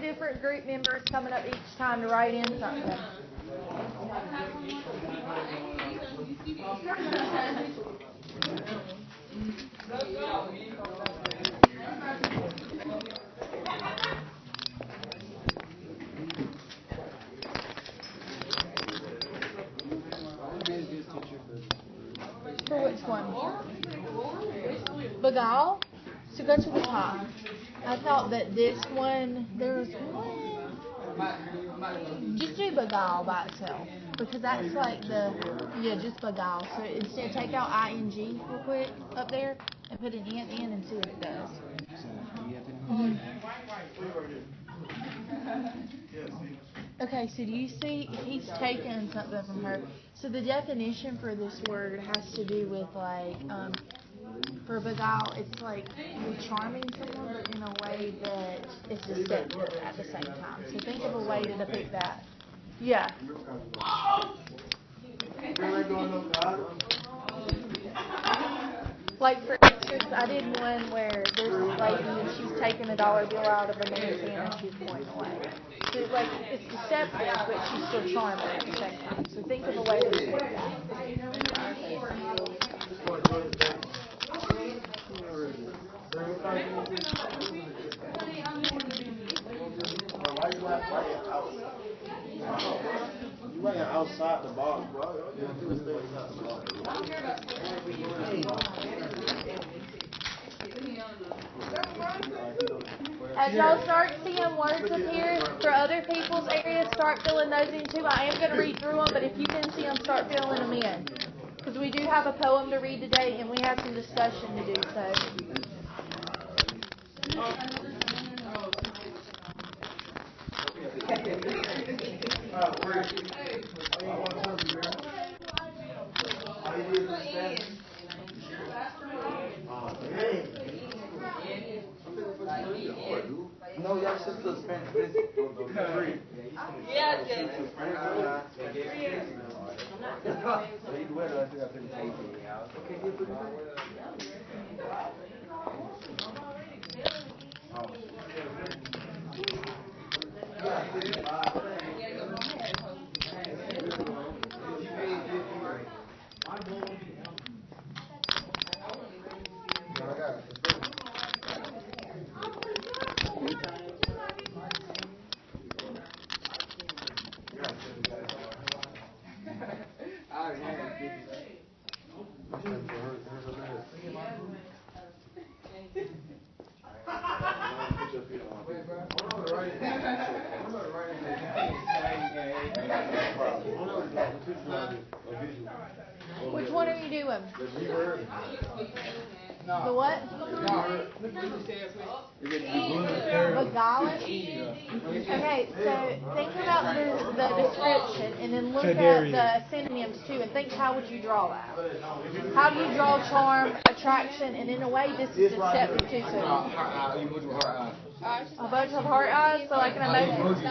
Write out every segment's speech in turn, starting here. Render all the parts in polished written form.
different group members coming up each time to write in something. For which one? Beguile? So go to the top. I thought that this one, there was one. Just do Beguile by itself. Because that's like just Beguile. So instead, take out ing real quick up there and put an ant in and see what it does. Mm-hmm. Okay, so do you see, he's taken something from her. So the definition for this word has to do with like, for beguile, it's like you're charming someone, but in a way that is deceptive at the same time. So think of a way to depict that. Yeah. Like for instance, I did one where there's this lady and she's taking a dollar bill out of a man's hand and she's pointing away. So like it's deceptive, but she's still charming at the same time. So think of a way to depict that. You running outside the box, bro. All you gotta do is stay inside the box. As y'all start seeing words appear for other people's areas, start filling those in too. I am going to read through them, but if you can see them, start filling them in. Because we do have a poem to read today, and we have some discussion to do, so. No, y'all should still spend this. Yeah, Jay. Which one are you doing? The what? Beguiling? Okay, so think about the description and then look at the synonyms too and think how would you draw that? How do you draw charm, attraction, and in a way this is deceptive too. So a bunch of heart eyes, so like an emoji.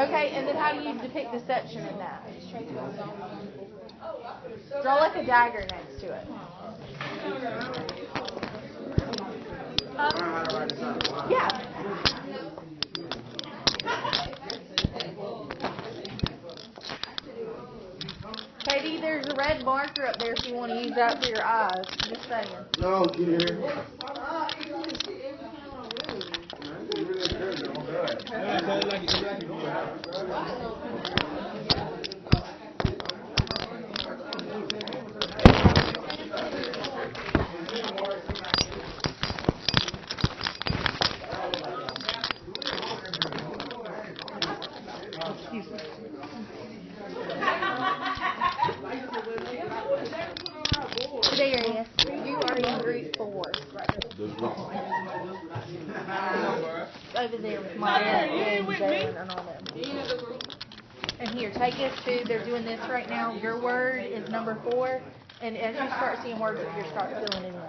Okay, and then how do you depict deception in that? Draw like a dagger next to it. Yeah. Katie, there's a red marker up there if you want to use that for your eyes. Just saying. No, dear. Darius, you are in group 4. Over there with Maya and Jalen and all them. And here, take this too. They're doing this right now. Your word is number 4. And as you start seeing words up here, start filling it in.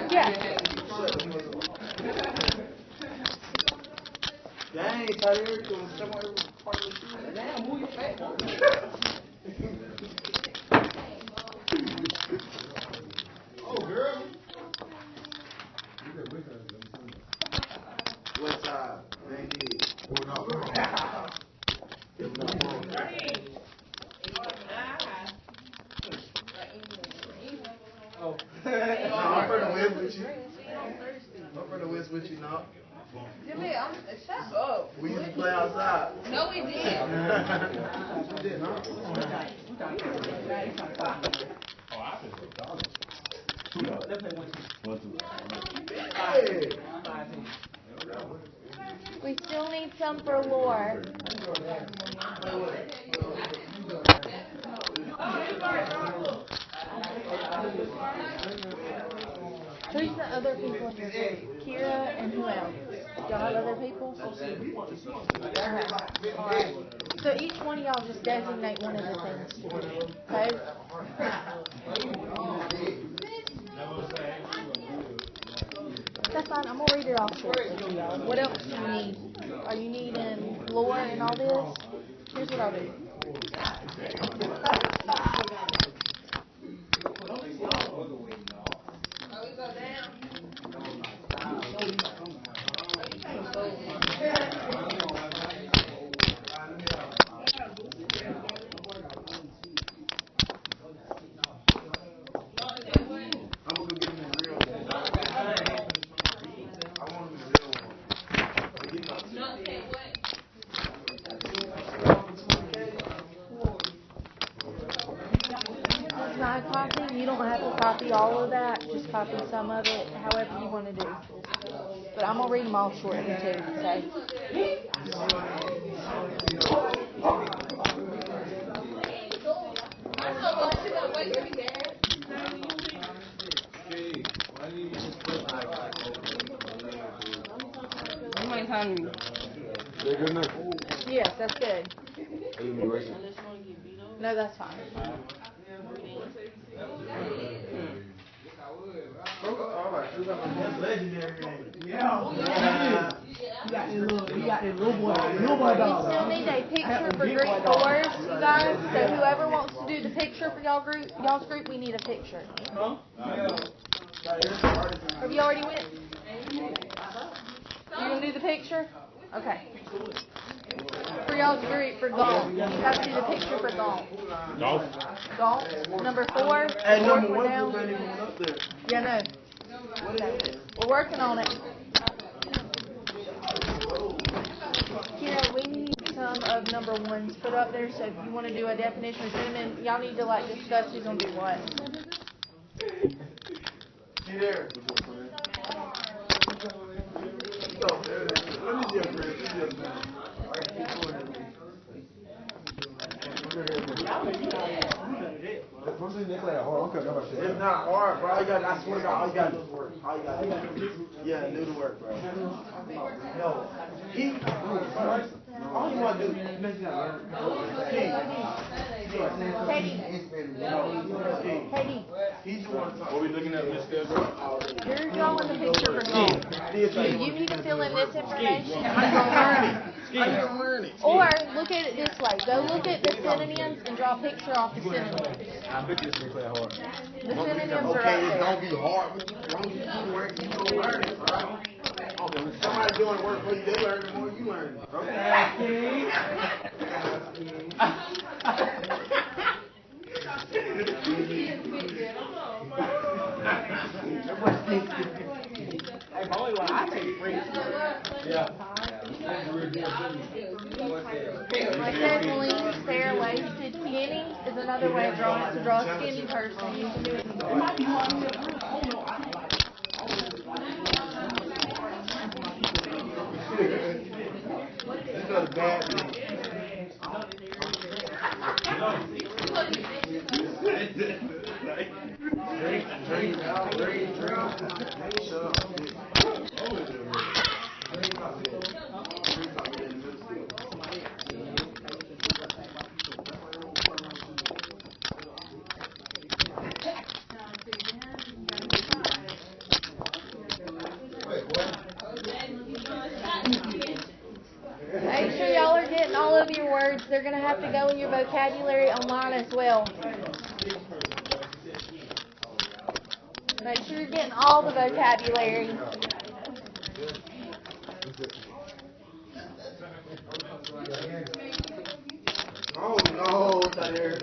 Yeah. Dang, Tyler, somewhere part of the I'm for the win with you. I'm for the win with you now. Jimmy, shut up. We used to play outside. No, we didn't. We did, huh? Hey. We still need some for lore. Who's the other people here? Kira and who else? Y'all have other people? Okay. Alright. So each one of y'all just designate one of the things to do. Okay? That's fine. I'm going to read it off shortly to y'all. What else do you need? Are you needing lore and all this? Here's what I'll do. You don't have to copy all of that, just copy some of it, however you want to do. But I'm going to read them all shortly too, okay? How many times? Good enough. Yes, that's good. Are you gonna race? No, that's fine. We still need a picture for group 4, you guys. So whoever wants to do the picture for y'all's group, we need a picture. Have you already went? You gonna do the picture? Okay. For y'all's group for golf, you have to do the picture for golf. Golf? Golf. Number 4. Hey, number We're 1 down. ain't even up there. Yeah, no. Okay. We're working on it. Kira, we need some of number 1s put up there, so if you want to do a definition of cinnamon, y'all need to discuss who's going to do what. See there. Let me see your friend. It's not hard, bro. I swear to God, all you got to do is work. All you got to do. Yeah, do the work, bro. No. All you want to do is Katie. He's the one. What are we looking at this schedule? You're drawing the picture for golf. You need to fill in this information. Or look at it this way. Go look at the synonyms and draw a picture off the synonyms. The synonyms are up Okay, it there. don't be hard. As long as you do work, you gonna learn it, bro. Somebody doing work for you, they learn the more you learn. Okay. Like that lean, fair-waisted, skinny is another way of drawing it. To draw a skinny person, you can do it. You got a bad one. Make sure y'all are getting all of your words. They're going to have to go in your vocabulary online as well. Make sure you're getting all the vocabulary. Oh no, Tyler.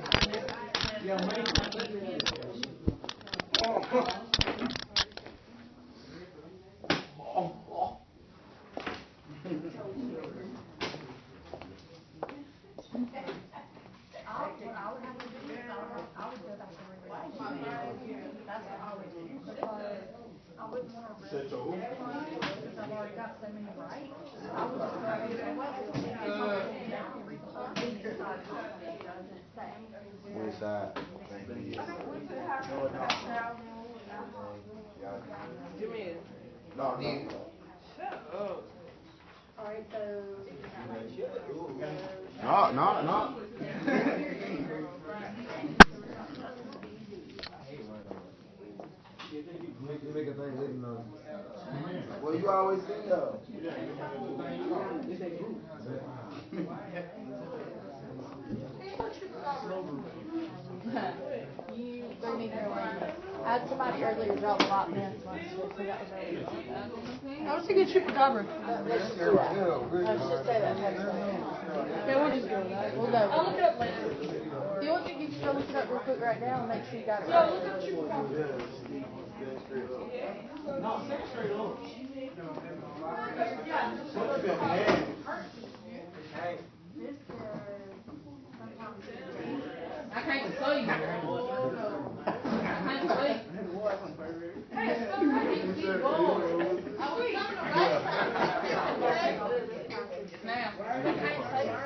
Where's that? No, no. Alright, so. No. Well, you always say though. You threw me there when I had somebody earlier drop a lot pants once, so that was earlier. That was a good chupacabra. Let's just do that. Let's just say that. Yeah, we'll just go with that. We'll go. I'll look it up later. You want to, you can go look it up real quick right now and make sure you got it Yeah, right. look up chupacabra. I can't sleep. I can't sleep. Hey, it's not right.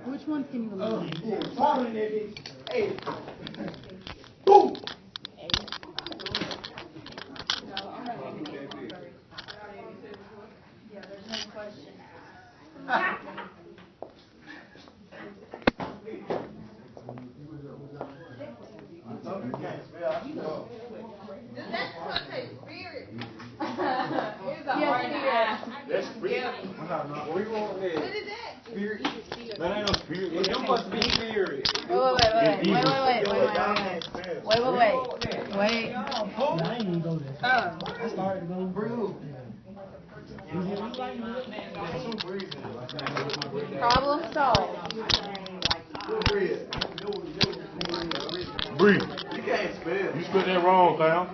Which one can you remember? Hey. Boom. Yeah, there's no question. That's spirit. We want this. Spirit. That ain't no spirit. It must be spirit. Wait. Problem solved. Breathe. You can't spell. You spelled that wrong, pal.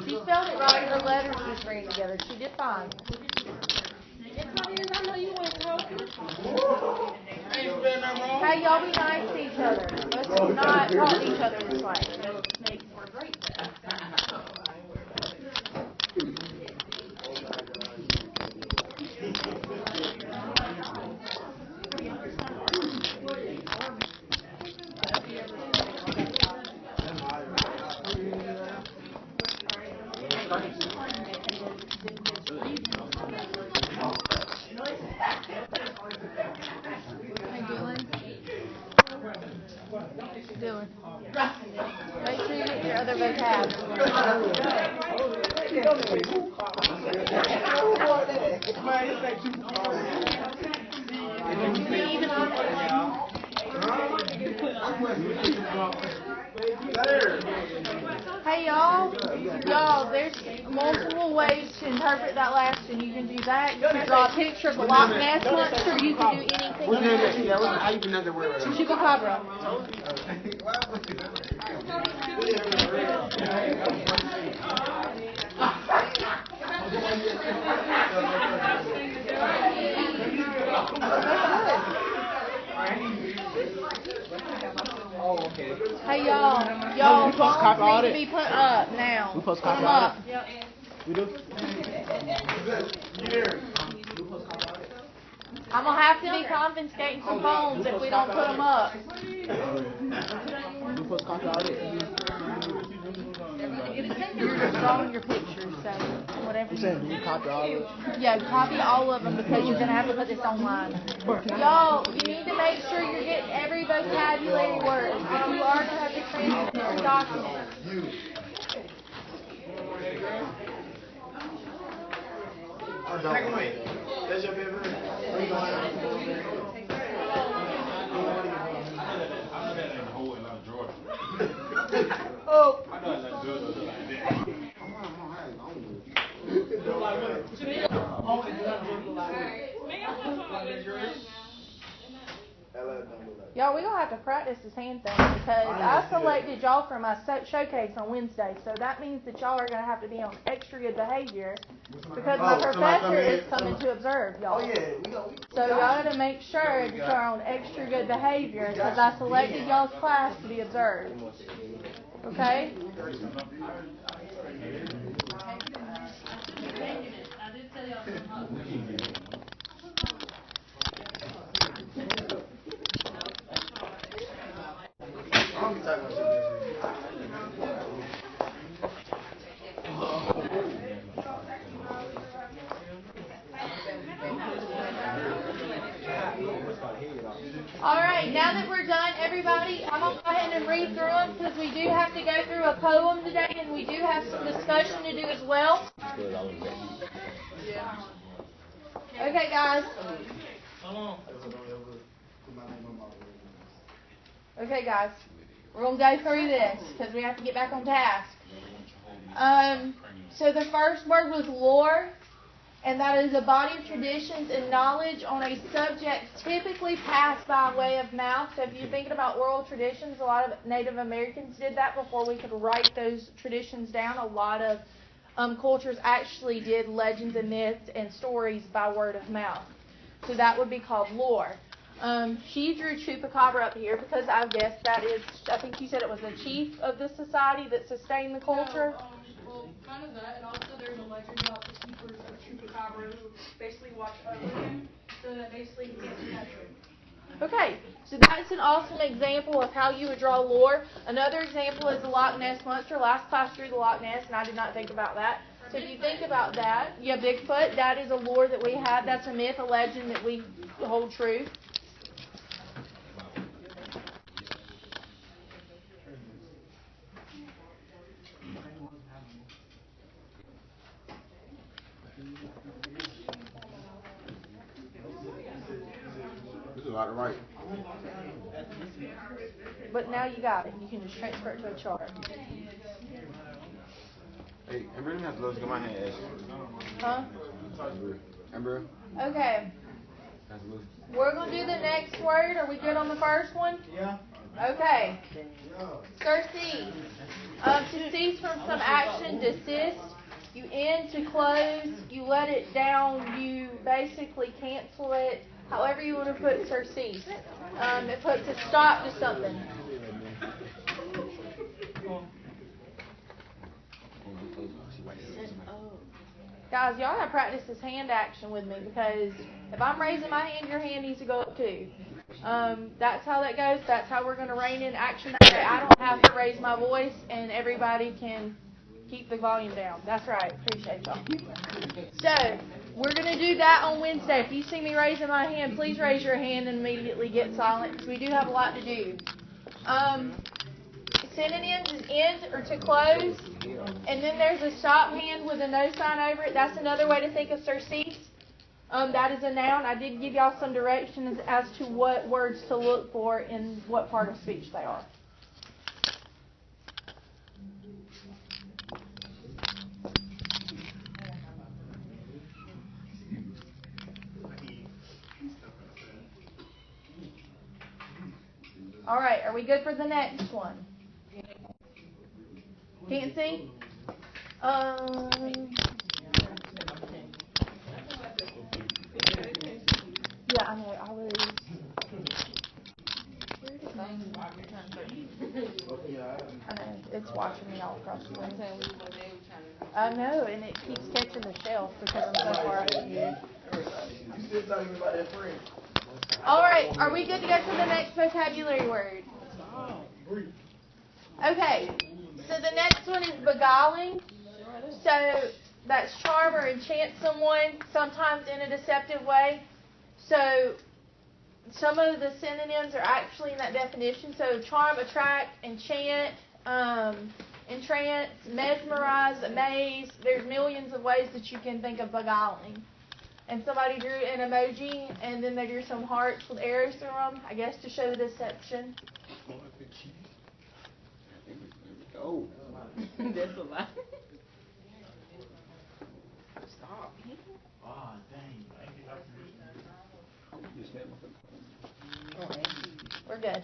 She spelled it right. Her letters just ran together. She did fine. Hey, y'all be nice to each other. Let's not talk to each other this way. Dylan. Make sure you get your other vocab. Hey y'all, there's multiple ways to interpret that last one. You can do that, you can draw a picture of the Loch Ness monster, you can do anything. How you another word? Chupacabra. Hey y'all, phones need to be put up now. We supposed to Put copy them all up. We do? I'm gonna have to be confiscating some phones if we don't put them up. We supposed to copy all this. You're just drawing your pictures, so whatever. I'm saying, do you copy all this? Yeah, copy all of them because you're gonna have to put this online. Y'all, you need to make sure you're getting every vocabulary word. If you are gonna have to transcript your document. That's your favorite? Oh. I know it's not good or like Y'all, we gonna have to practice this hand thing because I selected y'all for my showcase on Wednesday, so that means that y'all are gonna have to be on extra good behavior because my professor is coming to observe y'all. So y'all gotta make sure that y'all are on extra good behavior because I selected y'all's class to be observed. Okay? Alright, now that we're done, everybody, I'm going to go ahead and read through them because we do have to go through a poem today and we do have some discussion to do as well. Okay, guys. Okay, guys. We're going to go through this because we have to get back on task. So the first word was lore. And that is a body of traditions and knowledge on a subject typically passed by way of mouth. So if you're thinking about oral traditions, a lot of Native Americans did that before we could write those traditions down. A lot of cultures actually did legends and myths and stories by word of mouth. So that would be called lore. She drew Chupacabra up here because I guess that is, I think you said it was a chief of the society that sustained the culture. Well, kind of that, and also there's a legend about the keepers of Chupacabra who basically watch over him, so that basically he can't capture him. Okay, so that's an awesome example of how you would draw lore. Another example is the Loch Ness Monster. Last class drew the Loch Ness, and I did not think about that. So if you think about that, yeah, Bigfoot, that is a lore that we have. That's a myth, a legend that we hold true. This is a lot to write. But now you got it. You can just transfer it to a chart. Hey, Ember didn't have to look at my hand. Huh? Ember. Okay. We're going to do the next word. Are we good on the first one? Yeah. Okay. Surcease. To cease from some action, desist. You end to close. You let it down. You basically cancel it. However you want to put surcease. It puts a stop to something. Guys, y'all gotta practice this hand action with me because if I'm raising my hand, your hand needs to go up too. That's how that goes. That's how we're gonna rein in action. I don't have to raise my voice, and everybody can keep the volume down. That's right. Appreciate y'all. So we're gonna do that on Wednesday. If you see me raising my hand, please raise your hand and immediately get silent because we do have a lot to do. Synonyms is end or to close. And then there's a stop hand with a no sign over it. That's another way to think of surcease. That is a noun. I did give y'all some directions as to what words to look for in what part of speech they are. All right, are we good for the next one? Can't see? Yeah, I know. I was. I know. It's watching me all across the room. I know, and it keeps catching the shelf because I'm so far up here. All right, are we good to go to the next vocabulary word? Okay, so the next one is beguiling. So that's charm or enchant someone, sometimes in a deceptive way. So some of the synonyms are actually in that definition. So charm, attract, enchant, entrance, mesmerize, amaze. There's millions of ways that you can think of beguiling. and somebody drew an emoji, and then they drew some hearts with arrows through them, I guess to show the deception. Oh. That's a lot. Stop. Ah, dang. We're good.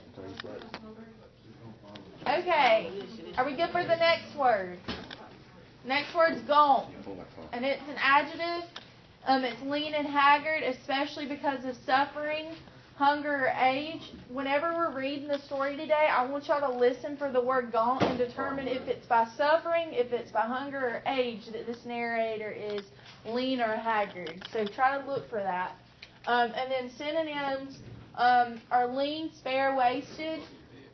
Okay, are we good for the next word? Next word's gaunt, and it's an adjective. It's lean and haggard, especially because of suffering, hunger, or age. Whenever we're reading the story today, I want y'all to listen for the word gaunt and determine if it's by suffering, if it's by hunger, or age that this narrator is lean or haggard. So try to look for that. And then synonyms are lean, spare, wasted.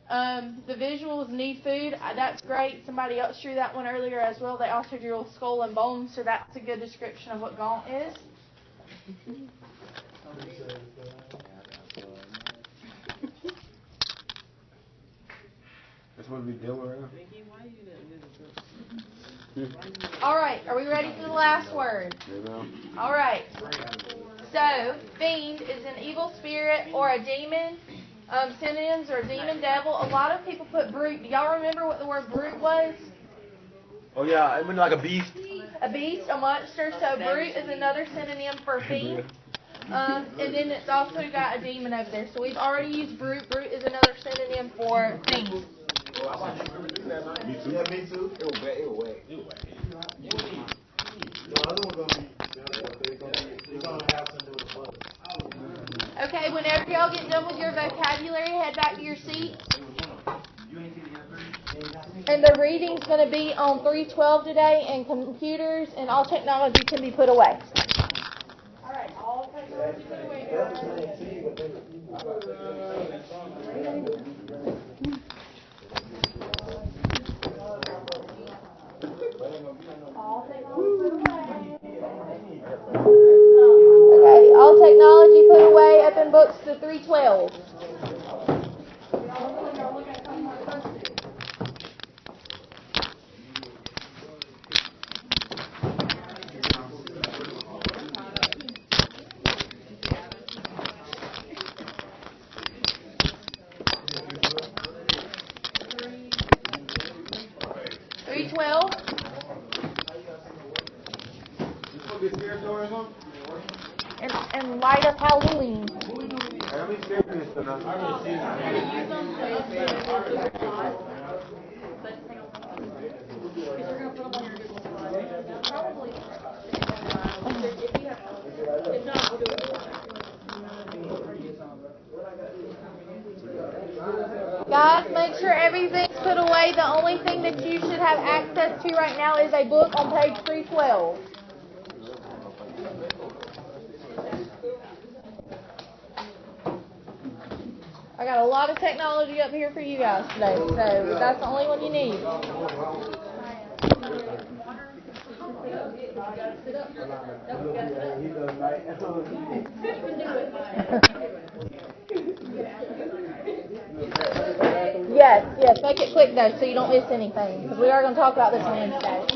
The visuals need food. That's great. Somebody else drew that one earlier as well. They also drew a skull and bones, so that's a good description of what gaunt is. That's what we deal with right now. All right, are we ready for the last word? All right. So, fiend is an evil spirit or a demon. Synonyms are demon, devil. A lot of people put brute. Do y'all remember what the word brute was? Oh yeah, I mean like a beast. A beast, a monster. So brute is another synonym for fiend. And then it's also got a demon over there. So we've already used brute. Brute is another synonym for fiend. Me too. Yeah, me too. It was wet. The other one's gonna be, you're gonna have something to do with the blood. Okay, whenever y'all get done with your vocabulary, head back to your seats. And the reading's going to be on 312 today, and computers and all technology can be put away. All right, all technology put away, guys. All technology put away. Okay, all technology put away up in books to 312. In light of Halloween. Guys, make sure everything's put away. The only thing that you should have access to right now is a book on page 312. I got a lot of technology up here for you guys today, so that's the only one you need. Yes, make it quick though, so you don't miss anything, because we are going to talk about this Wednesday.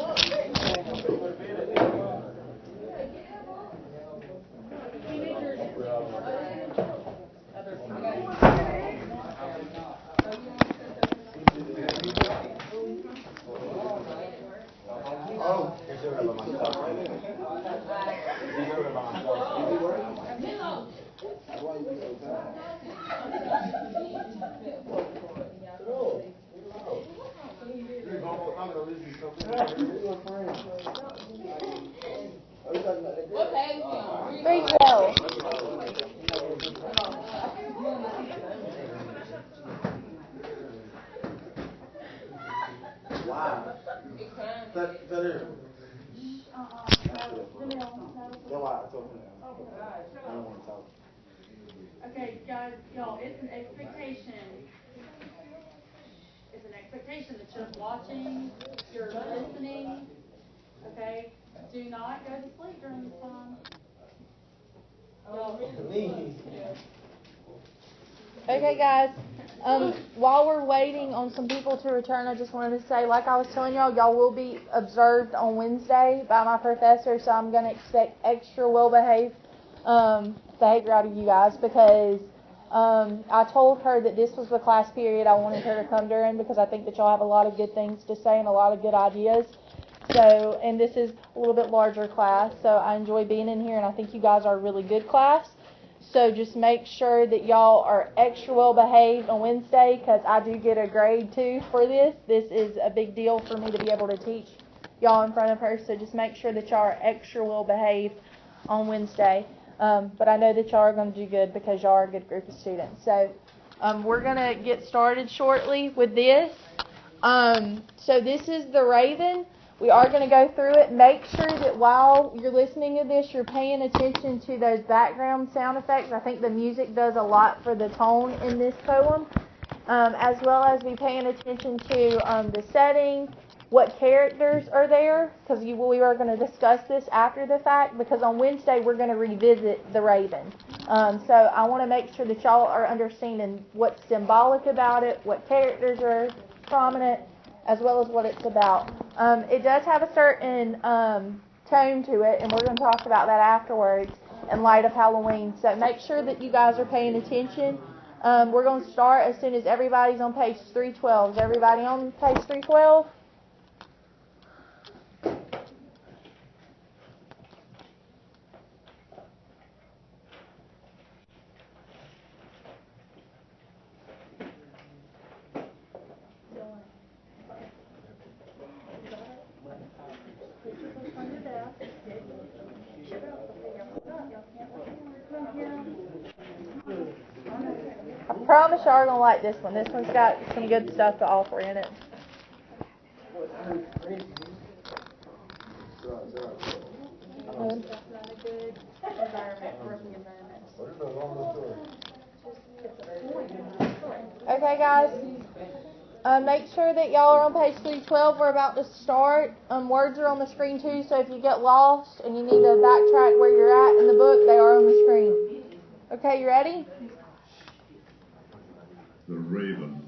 Okay, guys, y'all, it's an expectation. It's an expectation that you're watching, you're listening, okay? Do not go to sleep during this time. Okay, guys. While we're waiting on some people to return, I just wanted to say, like I was telling y'all will be observed on Wednesday by my professor, so I'm going to expect extra well-behaved behavior out of you guys because I told her that this was the class period I wanted her to come during because I think that y'all have a lot of good things to say and a lot of good ideas. So, and this is a little bit larger class, so I enjoy being in here, and I think you guys are a really good class. So just make sure that y'all are extra well behaved on Wednesday because I do get a grade too for this. This is a big deal for me to be able to teach y'all in front of her, so just make sure that y'all are extra well behaved on Wednesday. But I know that y'all are going to do good because y'all are a good group of students. So we're going to get started shortly with this. So this is the Raven. We are going to go through it. Make sure that while you're listening to this, you're paying attention to those background sound effects. I think the music does a lot for the tone in this poem, as well as be paying attention to the setting, what characters are there, because we are going to discuss this after the fact, because on Wednesday we're going to revisit the Raven. So I want to make sure that y'all are understanding what's symbolic about it, what characters are prominent, as well as what it's about. It does have a certain tone to it, and we're going to talk about that afterwards in light of Halloween. So make sure that you guys are paying attention. We're going to start as soon as everybody's on page 312. Is everybody on page 312? I promise y'all are going to like this one. This one's got some good stuff to offer in it. Okay, guys. Make sure that y'all are on page 312. We're about to start. Words are on the screen too, so if you get lost and you need to backtrack where you're at in the book, they are on the screen. Okay, you ready? The Raven.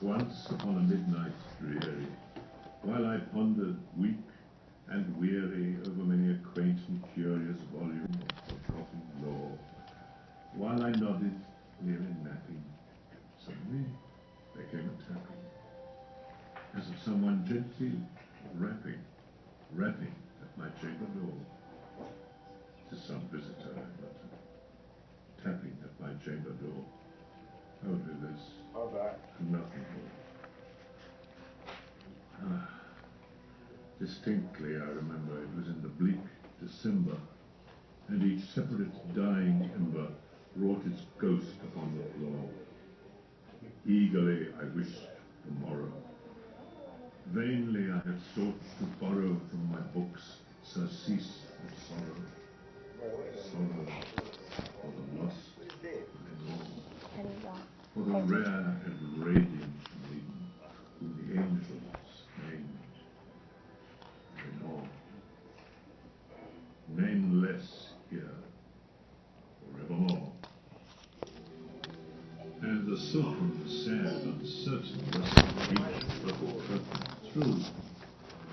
Once upon a midnight dreary, while I pondered weak and weary over many a quaint and curious volume of forgotten lore, while I nodded, nearly napping, suddenly there came a tapping, as of someone gently rapping at my chamber door. "'Tis some visitor," I muttered, tapping at my chamber door. I'll do this. Nothing more. Distinctly I remember it was in the bleak December, and each separate dying ember wrought its ghost upon the floor. Eagerly I wished for morrow. Vainly I had sought to borrow from my books surcease of sorrow. Sorrow for the lost and all, for the rare and radiant maiden whom the angels named Lenore. Nameless here forevermore. And the solemn, sad, uncertain rustle of each purple curtain through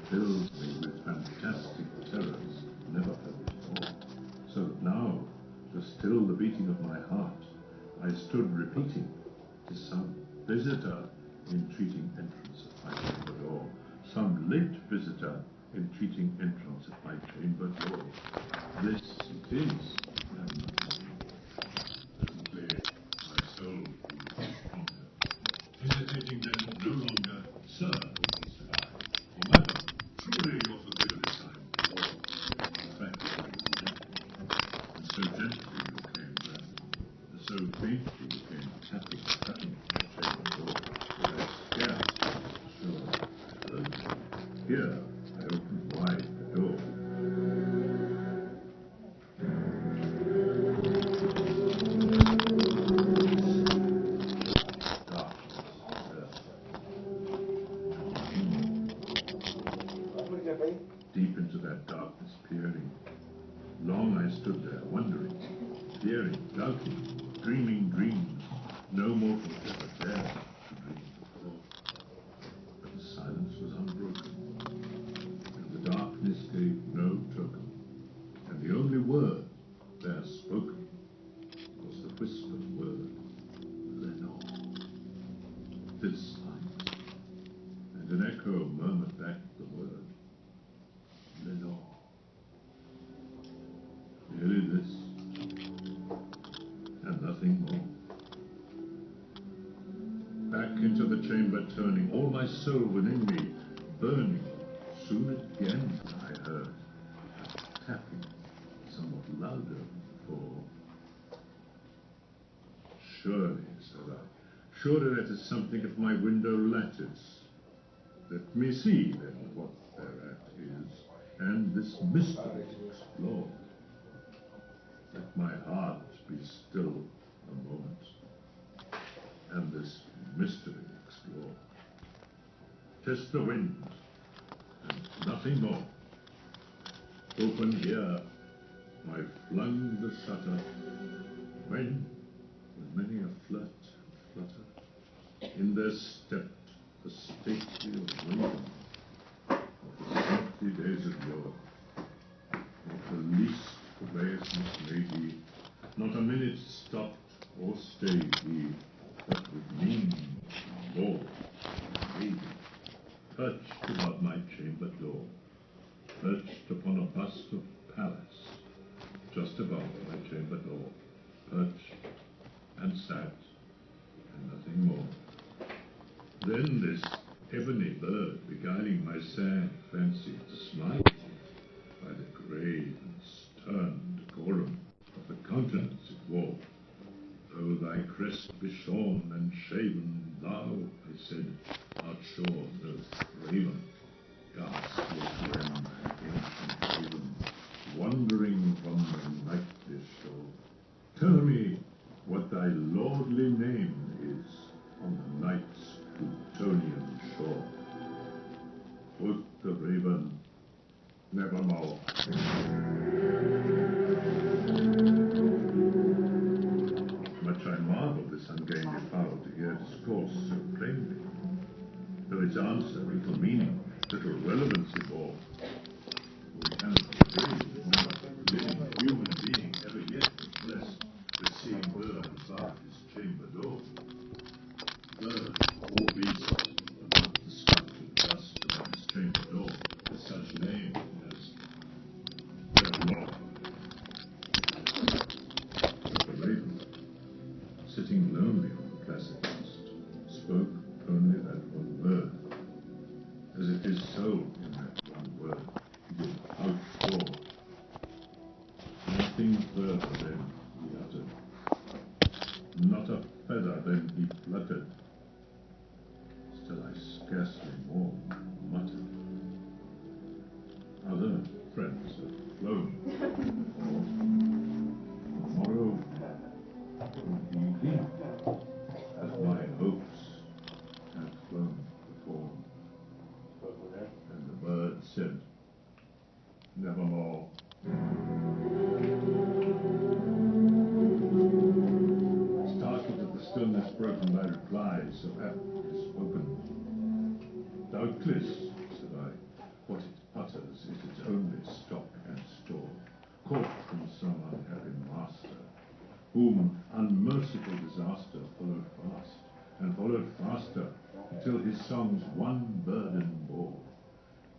filled me with fantastic terrors never felt before, so that now, to still the beating of my heart, I stood repeating, "'Tis some visitor entreating entrance at my chamber door, some late visitor entreating entrance at my chamber door. This it is." And presently my soul grew stronger, hesitating then no longer. "Sir," said I, "or madam, truly your forgiveness I implore." In fact, I was and so gently became that, so faintly became tapping at my chamber door, that I scarce was sure I heard it. Here I opened wide the door. Deep into that darkness peering, long I stood there, wondering, fearing, doubting, dreaming dreams no mortal ever dared to dream before. But the silence was unbroken, and the darkness gave no token, and the soul within me burning. Soon again I heard a tapping, somewhat louder than before. Surely, said I, surely that is something at my window lattice. Let me see then what thereat is, and this mystery explore. Let my heart be still a moment, and this mystery explore. 'Tis the wind, and nothing more. Open here, I flung the shutter, when, with many a flirt and flutter, in there stepped a stately raven of the saintly days of yore. Not the least obeisance made he, not a minute stopped or stayed he, but with mien more baby, perched above my chamber door, perched upon a bust of Pallas, just above my chamber door, perched and sat, and nothing more. Then this ebony bird, beguiling my sad fancy to smile by the grave and stern decorum of the countenance it wore. Though thy crest be shorn and shaven, thou, I said, art sure no raven, ghastly grim and ancient haven, wandering from the nightly shore. Tell me what thy lordly name is on the night's Plutonian shore. Quoth the raven, nevermore. Much I marvel this ungainly fowl to hear discourse so plainly, though its answer little meaning, little relevance it bore. We cannot agree that no living human being ever yet was blessed with seeing bird above his chamber door. Bird or beast above the sculptured bust above his chamber door with such name as Nevermore. But the raven, sitting lonely on the placid bust, spoke only that one word, as if his soul in that one word did outpour. Nothing further then he uttered, not a feather then he fluttered. Still I scarcely more muttered. Other friends have flown, or tomorrow will he leave, as my hopes have flown before. And the bird said, nevermore. Startled at the stillness broken by reply so aptly spoken. Doubtless, said I, what it utters is its only stock and store, caught from some unhappy master, whom unmerciful disaster followed fast, and followed faster, until his songs one burden bore,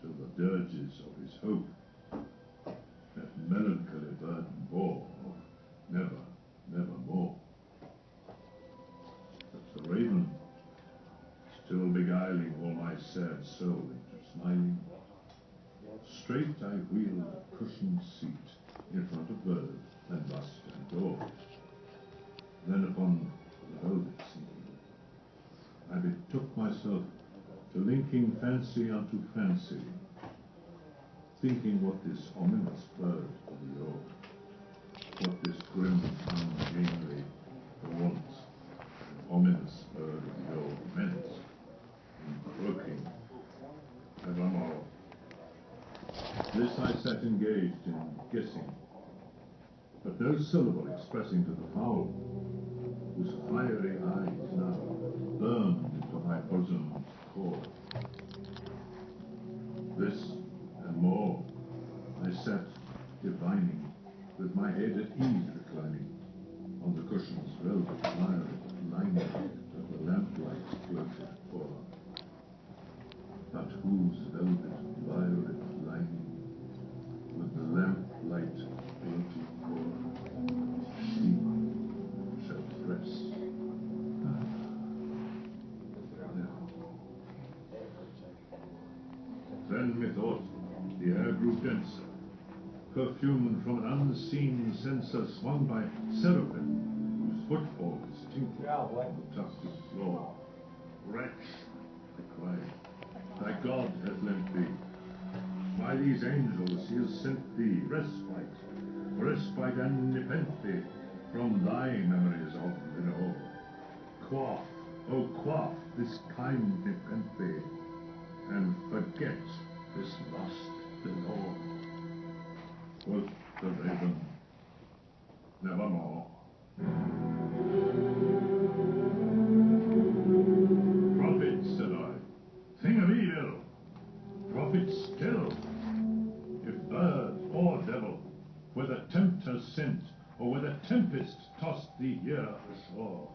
till the dirges of his hope that melancholy burden bore of never, nevermore. But the raven, still beguiling all my sad soul into smiling, straight I wheeled a cushioned seat in front of bird and bust and door. Then upon the velvet sinking, I betook myself to linking fancy unto fancy, thinking what this ominous bird of the oar, what this grim, ungainly, gaunt, and ominous bird of the oar meant in croaking evermore. This I sat engaged in guessing, but no syllable expressing to the fowl, whose fiery eyes now burned into my bosom's core. This and more I sat divining, with my head at ease reclining, on the cushion's velvet violet lining that the lamplight floated o'er, but whose velvet violet lining, with the lamplight floating o'er, she shall press. thought, the air grew denser, perfumed from an unseen censer swung by seraphim, whose footfalls tinkled on the tufted floor. Wretch, I cried, thy God hath lent thee. By these angels he has sent thee respite and nepenthe from thy memories of Lenore. Quaff, oh quaff this kind nepenthe, and forget this lust Lenore. Quoth the raven, nevermore. Prophet, said I, thing of evil, prophet still, if bird or devil, whether tempter sent, or whether tempest tossed thee here ashore,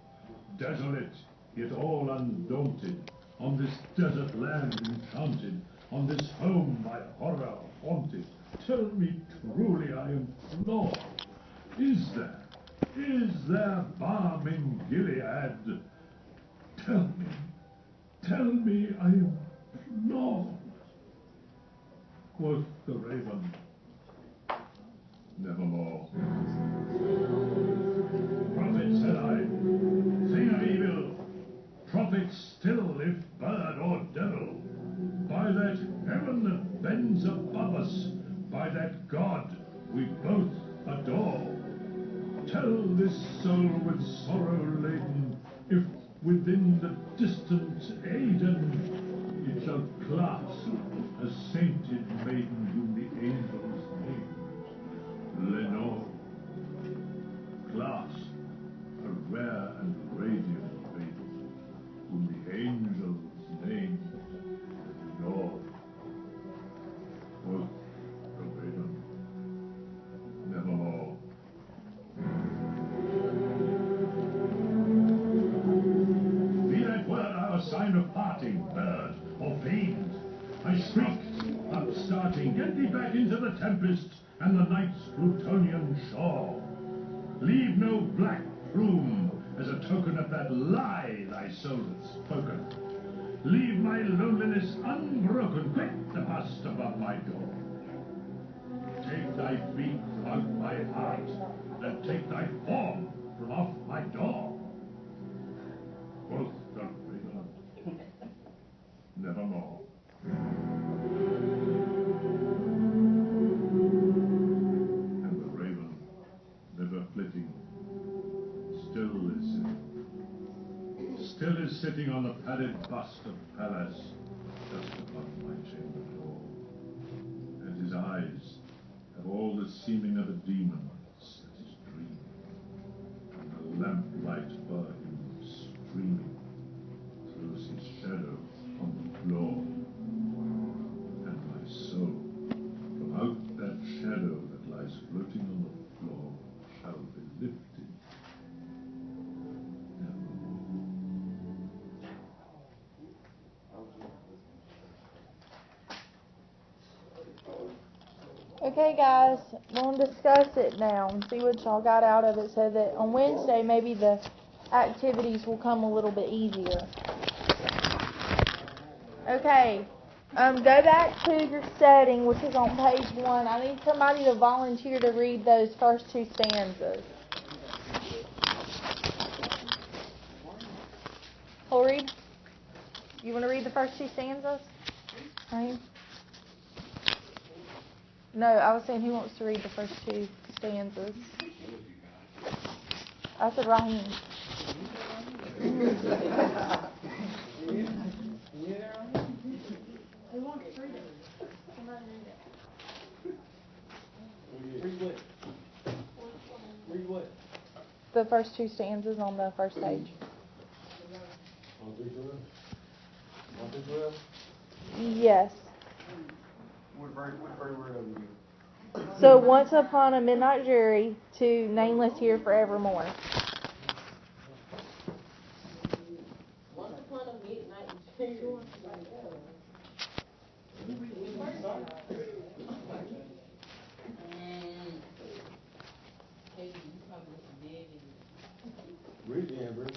desolate, yet all undaunted, on this desert land enchanted, on this home by horror haunted, tell me truly I am flawed. Is there balm in Gilead? Tell me I am flawed. Quoth the raven, nevermore. Prophet, said I, thing of evil, prophet still, if bird or devil, by that heaven that bends above us, by that God we both adore. Tell this soul with sorrow laden, if within the distant Aidenn it shall clasp a sainted maiden whom the angels named Lenore. Clasp a rare and radiant maiden whom the angels named Lenore. Quoth the raven, nevermore. Be that word our sign of parting, bird or fiend. I shrieked, upstarting, get thee back into the tempest and the night's Plutonian shore. Leave no black plume as a token of that lie thy soul hath spoken. Leave my loneliness unbroken, quit the bust above my door. Take thy feet out my heart, and take thy form from off my door. Quoth the raven, nevermore. And the raven, never flitting, still is sitting on the padded bust of Pallas, just above my chamber door. And his eyes have all the seeming of a demon's that is dreaming, and the lamplight o'er him streaming throws his shadow on the floor. And my soul, from out that shadow that lies floating on the floor, shall be lifted nevermore. Okay, guys, we're going to discuss it now and see what y'all got out of it so that on Wednesday maybe the activities will come a little bit easier. Okay, go back to your setting, which is on page 1. I need somebody to volunteer to read those first 2 stanzas. Who'll read? You want to read the first 2 stanzas? Right? No, I was saying who wants to read the first 2 stanzas. I said Raheem. Who wants to read it? Somebody read it. Read what? The first 2 stanzas on the first page. 1 through 12? 1 through 12? Yes. What very word of you? So, once upon a midnight jury to nameless here forevermore. Once upon a midnight jury. Read it, Amber.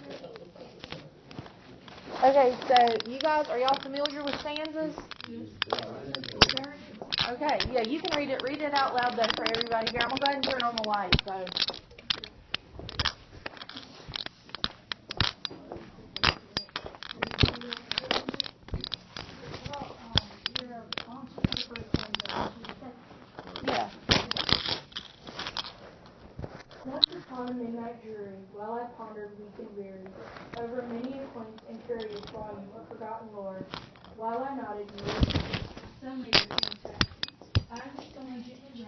Okay, so you guys, are y'all familiar with stanzas? Very Okay, yeah, you can read it. Read it out loud, though, for everybody here. I'm going to go ahead and turn on the light, so. Yeah. Once upon a midnight dreary, while I pondered weak and weary, over many a quaint and curious volume of forgotten lore, while I nodded suddenly there came a tap. I was someone gently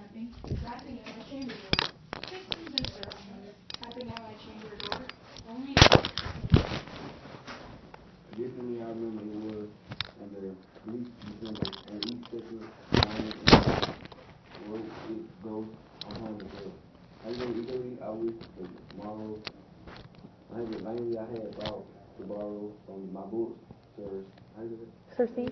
rapping at my chamber door. Just some visitor, I muttered, tapping at my chamber door. Only Additionally, I remember it was under bleak December, and each picture wanted in where it goes on home again. I knew eagerly I wished for tomorrow. Mainly I had thought to borrow from my books, Cersei?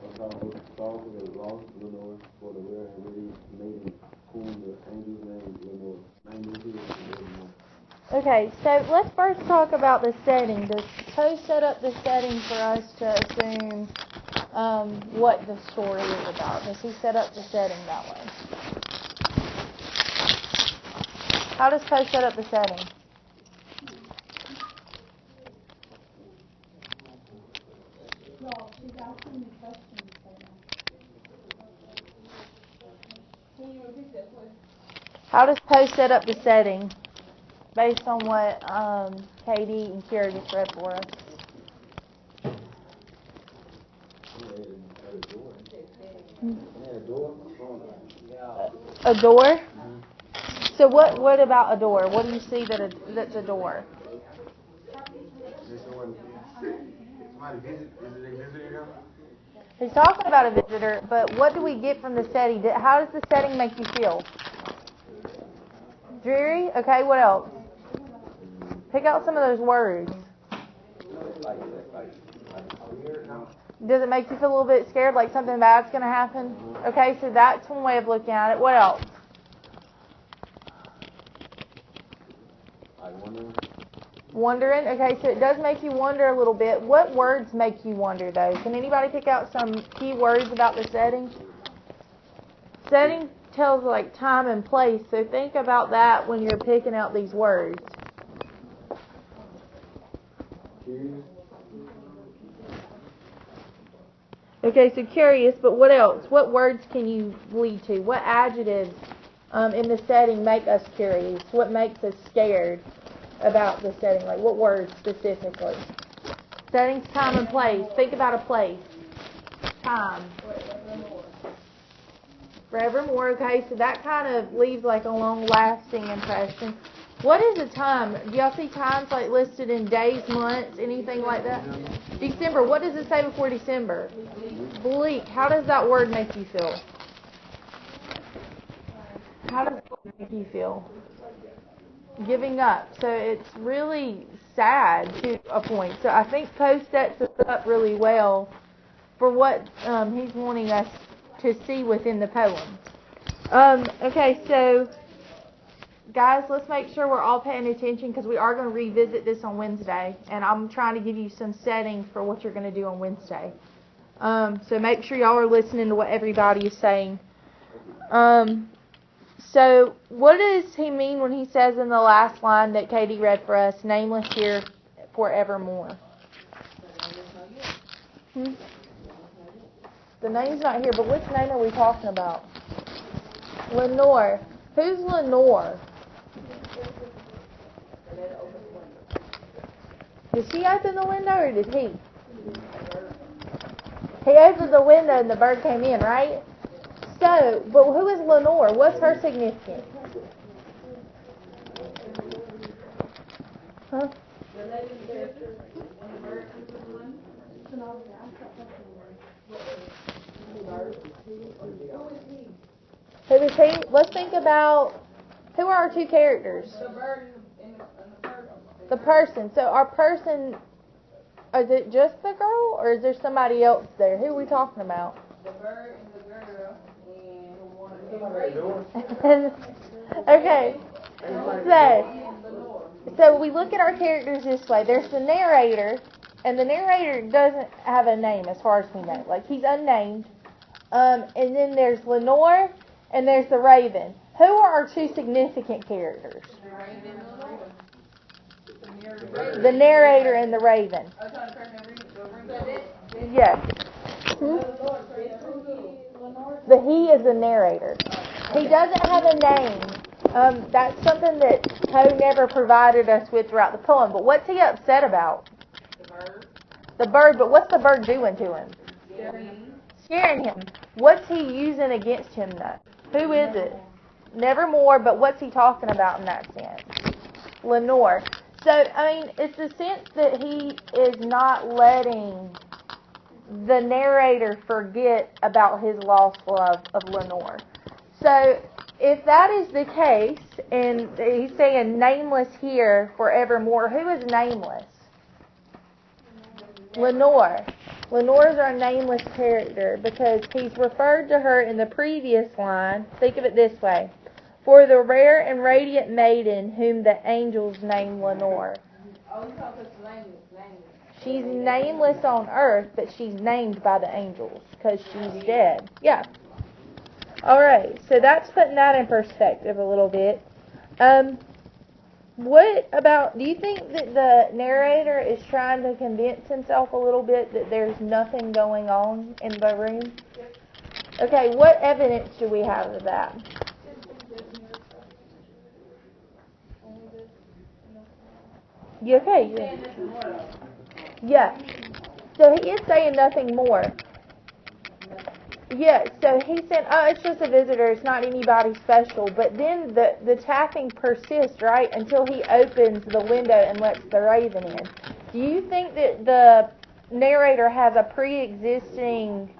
a song for the lost Lenore, for the rare and witty maiden whom the angels named Lenore. Okay, so let's first talk about the setting. Does Poe set up the setting for us to assume what the story is about? Does he set up the setting that way? How does Poe set up the setting? How does Poe set up the setting based on what Katie and Kira just read for us? A door? So what about a door? What do you see that's a door? Somebody visit? Is it a visitor here? He's talking about a visitor, but what do we get from the setting? How does the setting make you feel? Dreary? Okay, what else? Pick out some of those words. Does it make you feel a little bit scared, like something bad's going to happen? Okay, so that's one way of looking at it. What else? Wondering. Okay, so it does make you wonder a little bit. What words make you wonder, though? Can anybody pick out some key words about the setting? Setting tells like time and place, so think about that when you're picking out these words. Okay, so curious, but what else? What words can you lead to? What adjectives in the setting make us curious? What makes us scared about the setting? Like what words specifically? Settings, time, and place. Think about a place. Time. Forevermore. Okay, so that kind of leaves like a long-lasting impression. What is a time? Do y'all see times like listed in days, months, anything like that? December. What does it say before December? Bleak. How does that word make you feel? How does it make you feel? Giving up. So it's really sad to a point. So I think Poe sets us up really well for what he's wanting us to see within the poem. Okay, so guys, let's make sure we're all paying attention because we are going to revisit this on Wednesday, and I'm trying to give you some setting for what you're going to do on Wednesday. So make sure y'all are listening to what everybody is saying. So what does he mean when he says in the last line that Katie read for us, nameless here forevermore? The name's not here, but which name are we talking about? Lenore. Who's Lenore? Did she open the window or did he? He opened the window and the bird came in, right? So, but who is Lenore? What's her significance? Huh? Who is he? Let's think about who are our two characters? The bird and the person. The person. So our person, is it just the girl or is there somebody else there? Who are we talking about? The bird and the girl and who wanted to Okay. So we look at our characters this way. There's the narrator, and the narrator doesn't have a name as far as we know. Like, he's unnamed. And then there's Lenore, and there's the Raven. Who are our two significant characters? The narrator and the Raven. Yes. The he is the narrator. He doesn't have a name. That's something that Poe never provided us with throughout the poem. But what's he upset about? The bird. But what's the bird doing to him? Scaring him. What's he using against him, though? Who is it? Nevermore, but what's he talking about in that sense? Lenore. So, I mean, it's the sense that he is not letting the narrator forget about his lost love of Lenore. So, if that is the case, and he's saying nameless here forevermore, who is nameless? Lenore. Lenore is our nameless character because he's referred to her in the previous line. Think of it this way. For the rare and radiant maiden whom the angels name Lenore. She's nameless on earth, but she's named by the angels because she's dead. Yeah. Alright, so that's putting that in perspective a little bit. What about, do you think that the narrator is trying to convince himself a little bit that there's nothing going on in the room? Okay, what evidence do we have of that? You okay? Yeah. So he is saying nothing more. Yeah, so he said, oh, it's just a visitor, it's not anybody special. But then the tapping persists, right, until he opens the window and lets the raven in. Do you think that the narrator has a pre-existing...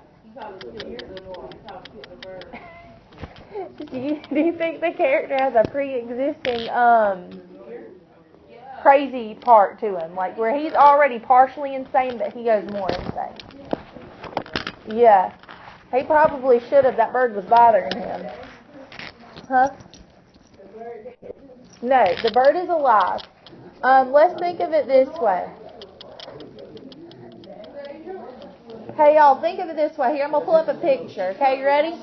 do you think the character has a pre-existing crazy part to him? Like where he's already partially insane, but he goes more insane? Yeah. He probably should have. That bird was bothering him. Huh? No, the bird is alive. Let's think of it this way. Hey, y'all, think of it this way. Here, I'm going to pull up a picture. Okay, you ready?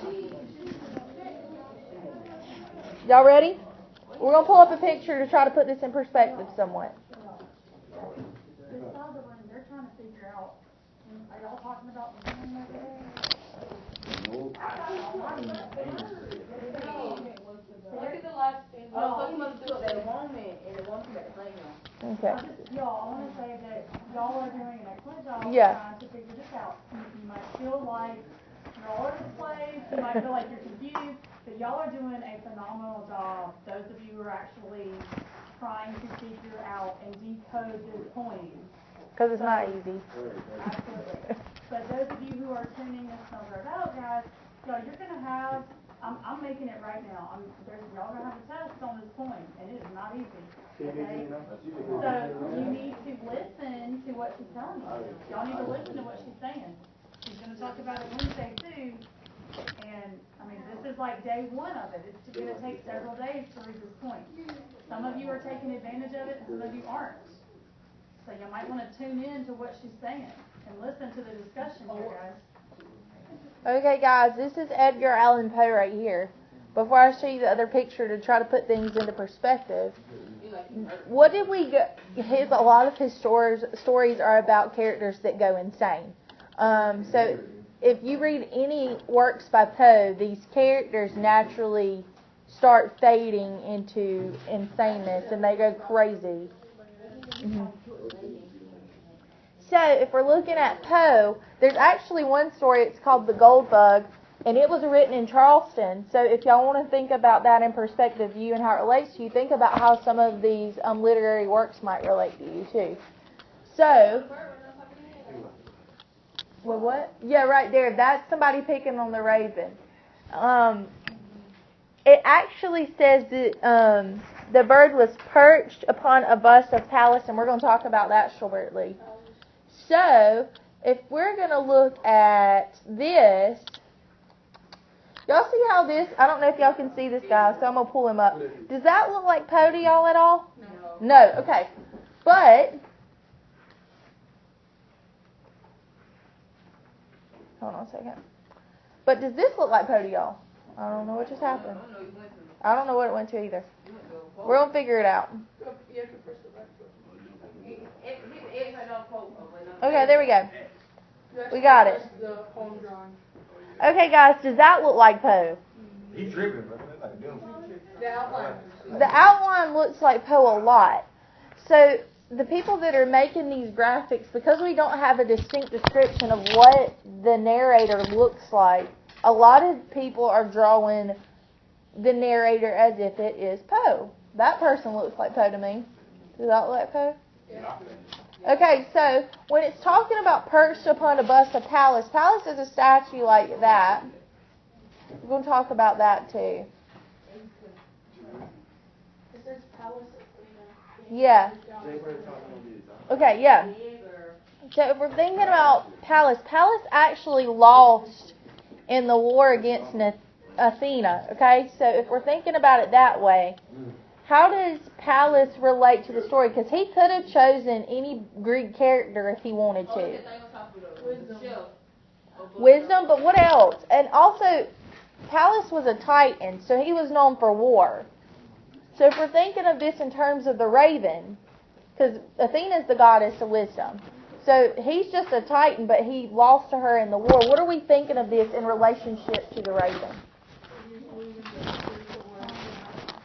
Y'all ready? We're going to pull up a picture to try to put this in perspective somewhat. This side of the room, they're trying to figure out, are y'all talking about the woman over there? Look at the last thing. Oh, so must do that woman and the one that playing on. Okay. Y'all, I want to say that y'all are doing an excellent job trying to figure this out. You might feel like you're all over the place, you might feel like you're confused, but y'all are doing a phenomenal job. Those of you who are actually trying to figure out and decode this poem. Because it's not easy. Absolutely. But those of you who are tuning this number out, guys, y'all, you're going to have, I'm making it right now. Y'all going to have a test on this point, and it is not easy. Okay? So you need to listen to what she's telling you. Y'all need to listen to what she's saying. She's going to talk about it Wednesday, too. And, I mean, this is like day one of it. It's going to take several days to read this point. Some of you are taking advantage of it, and some of you aren't. So you might want to tune in to what she's saying and listen to the discussion here, guys. Okay, guys, this is Edgar Allan Poe right here. Before I show you the other picture to try to put things into perspective, what did we get? A lot of his stories are about characters that go insane. So if you read any works by Poe, these characters naturally start fading into insaneness and they go crazy. Mm-hmm. So if we're looking at Poe, there's actually one story, it's called The Gold Bug, and it was written in Charleston. So if y'all want to think about that in perspective, you and how it relates to you, think about how some of these literary works might relate to you too. So, well, what? Yeah, right there. That's somebody picking on the raven. It actually says that the bird was perched upon a bust of Pallas, and we're going to talk about that shortly. So, if we're going to look at this, y'all see how this, I don't know if y'all can see this guy, so I'm going to pull him up. Does that look like Poe to y'all at all? No, okay. But, hold on a second. But does this look like Poe to y'all? I don't know what just happened. I don't know what it went to either. We're going to figure it out. Okay, there we go. We got it. Okay, guys, does that look like Poe? He's tripping, bro. The outline looks like Poe a lot. So the people that are making these graphics, because we don't have a distinct description of what the narrator looks like, a lot of people are drawing the narrator as if it is Poe. That person looks like Poe to me. Does that look like Poe? Yeah. Okay, so when it's talking about perched upon a bust of Pallas, Pallas is a statue like that. We're going to talk about that too. It says Pallas Athena. Yeah. Okay, yeah. So if we're thinking about Pallas, Pallas actually lost in the war against Athena. Okay, so if we're thinking about it that way, how does Pallas relate to the story? Because he could have chosen any Greek character if he wanted to. Wisdom, but what else? And also, Pallas was a Titan, so he was known for war. So if we're thinking of this in terms of the raven, because Athena is the goddess of wisdom. So he's just a Titan, but he lost to her in the war. What are we thinking of this in relationship to the raven?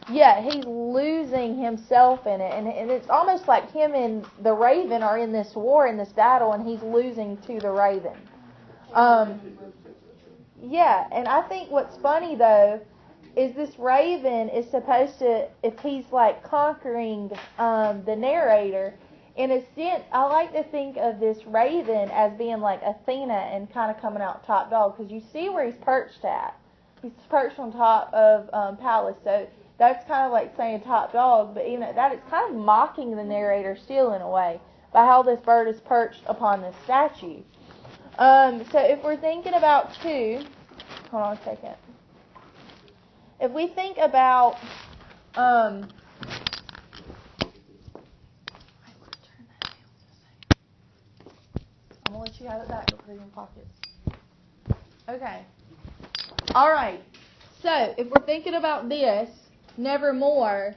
Yeah, he's losing himself in it. And it's almost like him and the raven are in this war, in this battle, and he's losing to the raven. Yeah, and I think what's funny, though, is this raven is supposed to, if he's like conquering the narrator, in a sense, I like to think of this raven as being like Athena and kind of coming out top dog, because you see where he's perched at. He's perched on top of Pallas, so that's kind of like saying top dog, but even at that, it's kind of mocking the narrator still in a way by how this bird is perched upon this statue. So if we're thinking about hold on a second. If we think about I'm gonna let you have it back. Put it in your pockets. Okay. All right. So if we're thinking about this, nevermore.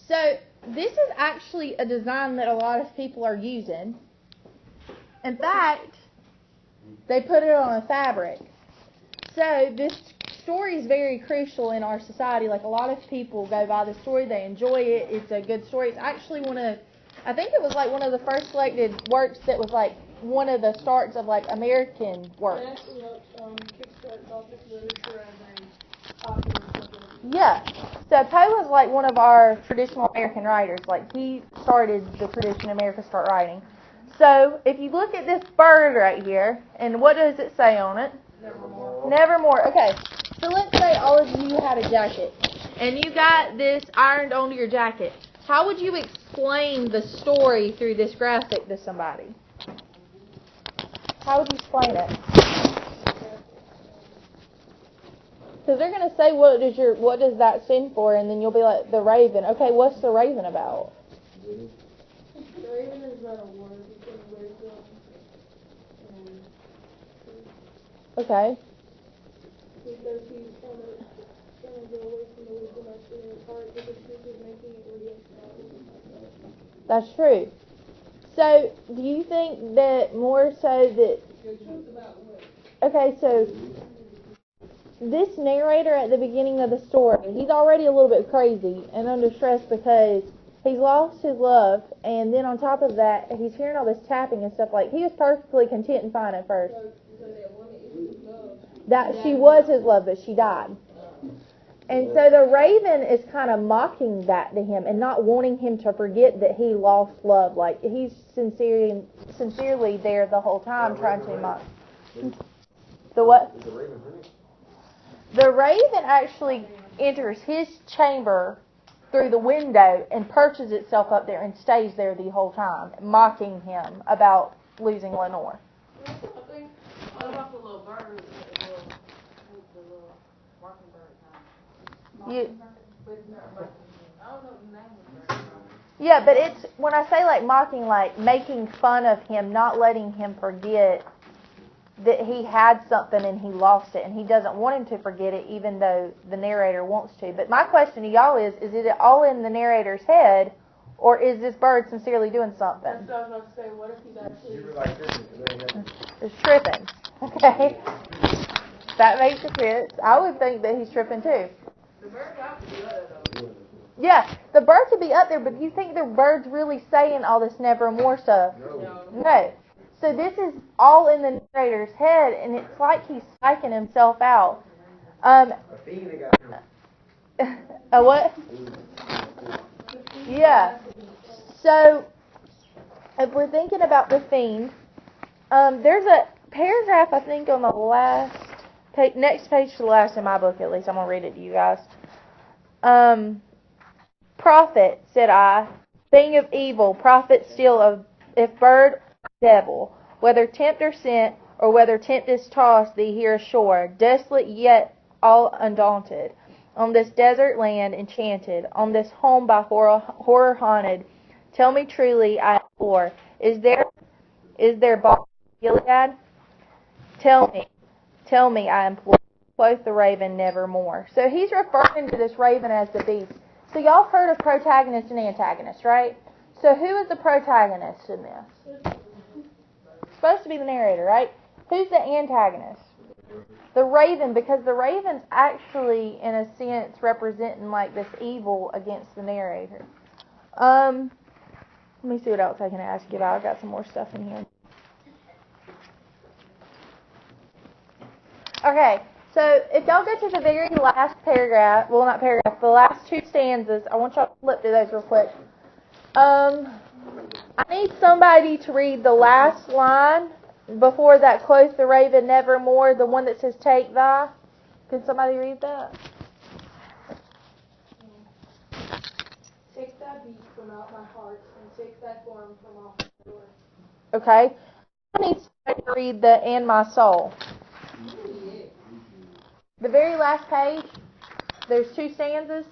So this is actually a design that a lot of people are using. In fact, they put it on a fabric. So this story is very crucial in our society. Like, a lot of people go by the story, they enjoy it. It's a good story. It's actually I think it was like one of the first selected works that was like one of the starts of like American works. It actually helps kickstart Gothic literature as a popular subject. Yeah. So Poe was like one of our traditional American writers. Like, he started the tradition America start writing. So if you look at this bird right here, and what does it say on it? Nevermore. Nevermore. Okay. So let's say all of you had a jacket, and you got this ironed onto your jacket. How would you explain the story through this graphic to somebody? How would you explain it? Because they're going to say, what does that stand for? And then you'll be like, the raven. Okay, what's the raven about? The raven is not a word between wisdom and truth. Okay. Because he's trying to go away from the wisdom that's in his heart, because truth is making it what he has. That's true. So, do you think that more so that... Okay, so this narrator at the beginning of the story, he's already a little bit crazy and under stress because he's lost his love, and then on top of that, he's hearing all this tapping and stuff. Like, he was perfectly content and fine at first. That she was his love, but she died. And so the raven is kind of mocking that to him and not wanting him to forget that he lost love. Like, he's sincerely there the whole time trying to mock. The what? The raven actually enters his chamber through the window and perches itself up there and stays there the whole time, mocking him about losing Lenore. What about the little bird? The little barking bird? You, I don't know the name of the bird. yeah, but it's, when I say like mocking, like making fun of him, not letting him forget that he had something and he lost it, and he doesn't want him to forget it, even though the narrator wants to. But my question to y'all is it all in the narrator's head, or is this bird sincerely doing something? That's what I was about to say. What if he's actually... You were like this. It's tripping. Okay? That makes sense. I would think that he's tripping too. The bird got to be other though. Yeah, the bird could be up there, but do you think the bird's really saying all this nevermore stuff? No. So this is all in the narrator's head, and it's like he's psyching himself out. A what? Yeah. So if we're thinking about the fiend, there's a paragraph, I think, on the last page, next page to the last in my book, at least. I'm going to read it to you guys. Prophet, said I, thing of evil, prophet still of, if bird or devil, whether tempter sent, or whether tempest tossed thee here ashore, desolate yet all undaunted, on this desert land enchanted, on this home by horror haunted, tell me truly, I implore, is there balm in Gilead? Tell me, I implore, quoth the raven nevermore. So he's referring to this raven as the beast. So y'all have heard of protagonist and antagonist, right? So who is the protagonist in this? Supposed to be the narrator, right? Who's the antagonist? The raven, because the raven's actually, in a sense, representing like this evil against the narrator. Let me see what else I can ask you about. I've got some more stuff in here. Okay, so if y'all go to the very last paragraph, well, not paragraph, the last two stanzas, I want y'all to flip through those real quick. I need somebody to read the last line before that, quoth the raven nevermore, the one that says take thy. Can somebody read that? Take thy beat from out my heart, and take thy form from off the door. Okay. I need somebody to read the and my soul. The very last page, there's two stanzas.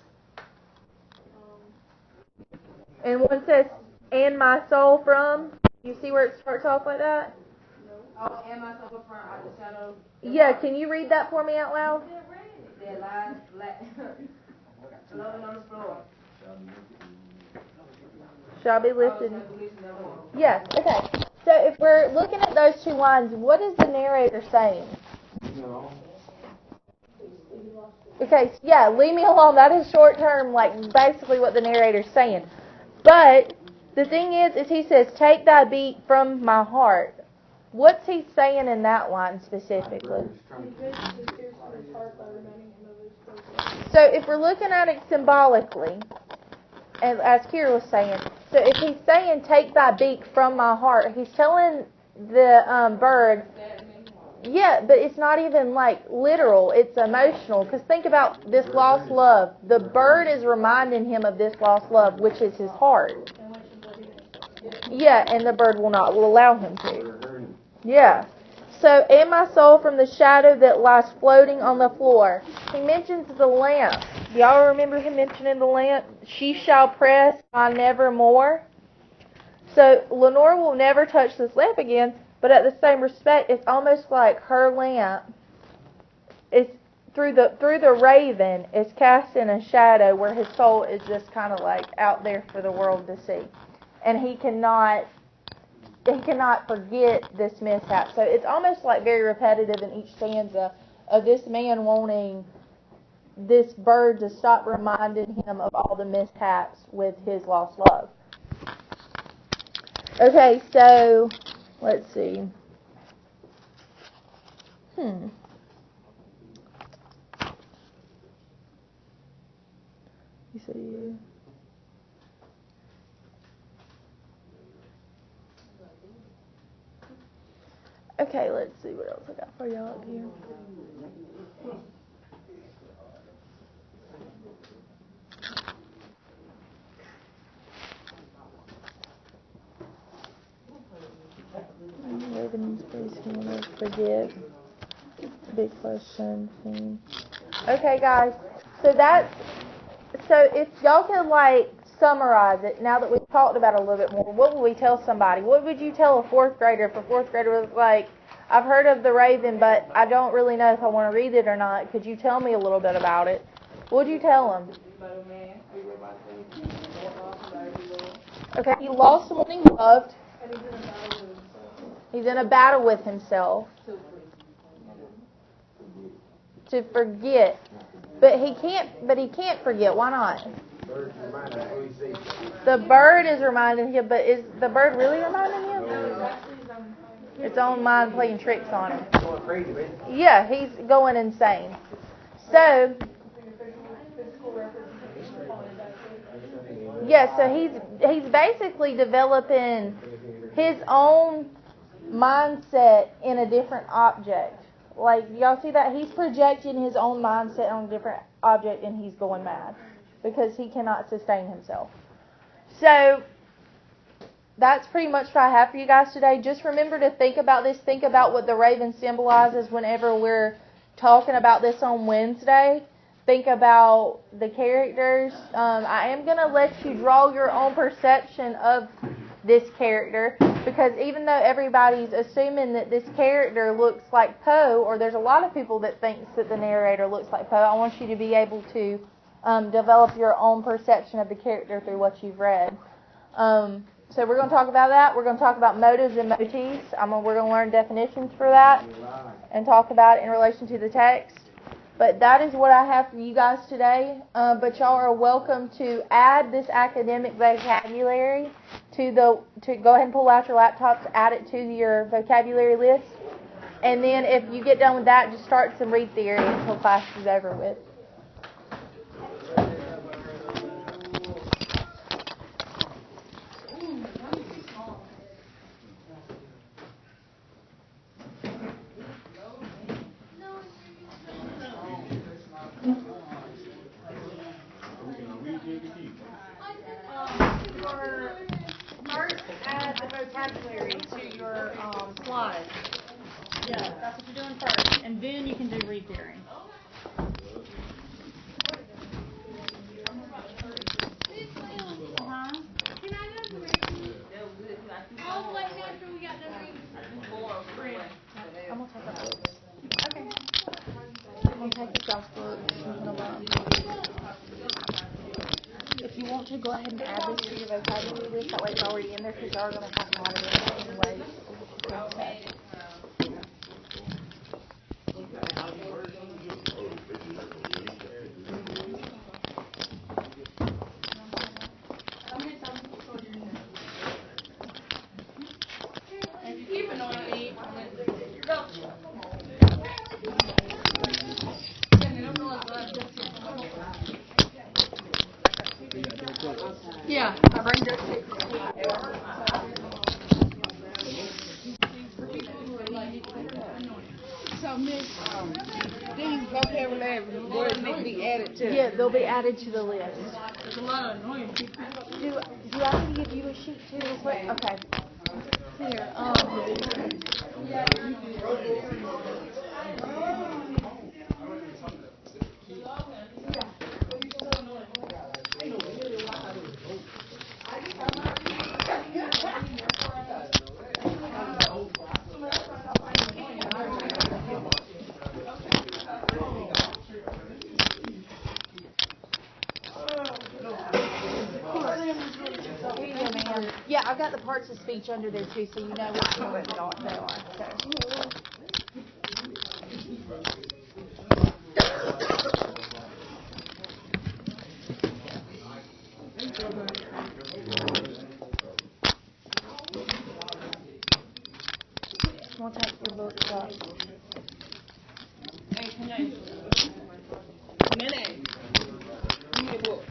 And one says, and my soul from. You see where it starts off like that? Oh, and myself up front out the shadow. Yeah, can you read that for me out loud? Their lies floating on the floor. Shall be lifted. Yes, okay. So if we're looking at those two lines, what is the narrator saying? Okay, yeah, leave me alone. That is short term, like basically what the narrator's saying. But the thing is he says, take thy beat from my heart. What's he saying in that line specifically? So if we're looking at it symbolically, and as Kira was saying, so if he's saying, take thy beak from my heart, he's telling the bird, yeah, but it's not even like literal, it's emotional. Because think about this lost love. The bird is reminding him of this lost love, which is his heart. Yeah, and the bird will allow him to. Yeah. So, and my soul from the shadow that lies floating on the floor. He mentions the lamp. Y'all remember him mentioning the lamp? She shall press on nevermore. So, Lenore will never touch this lamp again, but at the same respect, it's almost like her lamp is through the raven is casting a shadow where his soul is just kind of like out there for the world to see. And he cannot forget this mishap. So it's almost like very repetitive in each stanza of this man wanting this bird to stop reminding him of all the mishaps with his lost love. Okay, so let's see. You see. Okay, let's see what else I got for y'all up here. Raven's face, forgive. Big question. Okay, guys. So if y'all could like summarize it now that we've talked about it a little bit more, what would we tell somebody? What would you tell a fourth grader if a fourth grader was like, I've heard of the Raven, but I don't really know if I want to read it or not. Could you tell me a little bit about it? What'd you tell him? Okay, he lost someone he loved. He's in a battle with himself. To forget. But he can't forget. Why not? The bird is reminding him, but is the bird really reminding him? Its own mind playing tricks on him. Yeah, he's going insane. So, yeah, so he's basically developing his own mindset in a different object. Like, y'all see that? He's projecting his own mindset on a different object, and he's going mad because he cannot sustain himself. So, that's pretty much what I have for you guys today. Just remember to think about this. Think about what the raven symbolizes whenever we're talking about this on Wednesday. Think about the characters. I am going to let you draw your own perception of this character, because even though everybody's assuming that this character looks like Poe, or there's a lot of people that thinks that the narrator looks like Poe, I want you to be able to develop your own perception of the character through what you've read. So we're going to talk about that. We're going to talk about motives and motifs. We're going to learn definitions for that and talk about it in relation to the text. But that is what I have for you guys today. But y'all are welcome to add this academic vocabulary to go ahead and pull out your laptops, add it to your vocabulary list. And then if you get done with that, just start some read theory until class is over with. First, add the vocabulary to your slides. Yeah, that's what you're doing first. And then you can do read theory. I'm going to take a book. Okay. I'm going to take the Josh book. If you want to, go ahead and add this to your vocabulary list. That way it's already in there, because you are going to have to have it in there anyway. Yeah, I bring your So, Miss, these vocabulary words need to be added to. Yeah, they'll be added to the list. There's a lot of annoying people. Do I need to give you a sheet too real quick? Okay. Here, yeah, I've got the parts of speech under there too, so you know which ones they are. So. I'm going to take your books up. Hey, Nene. Give me a book.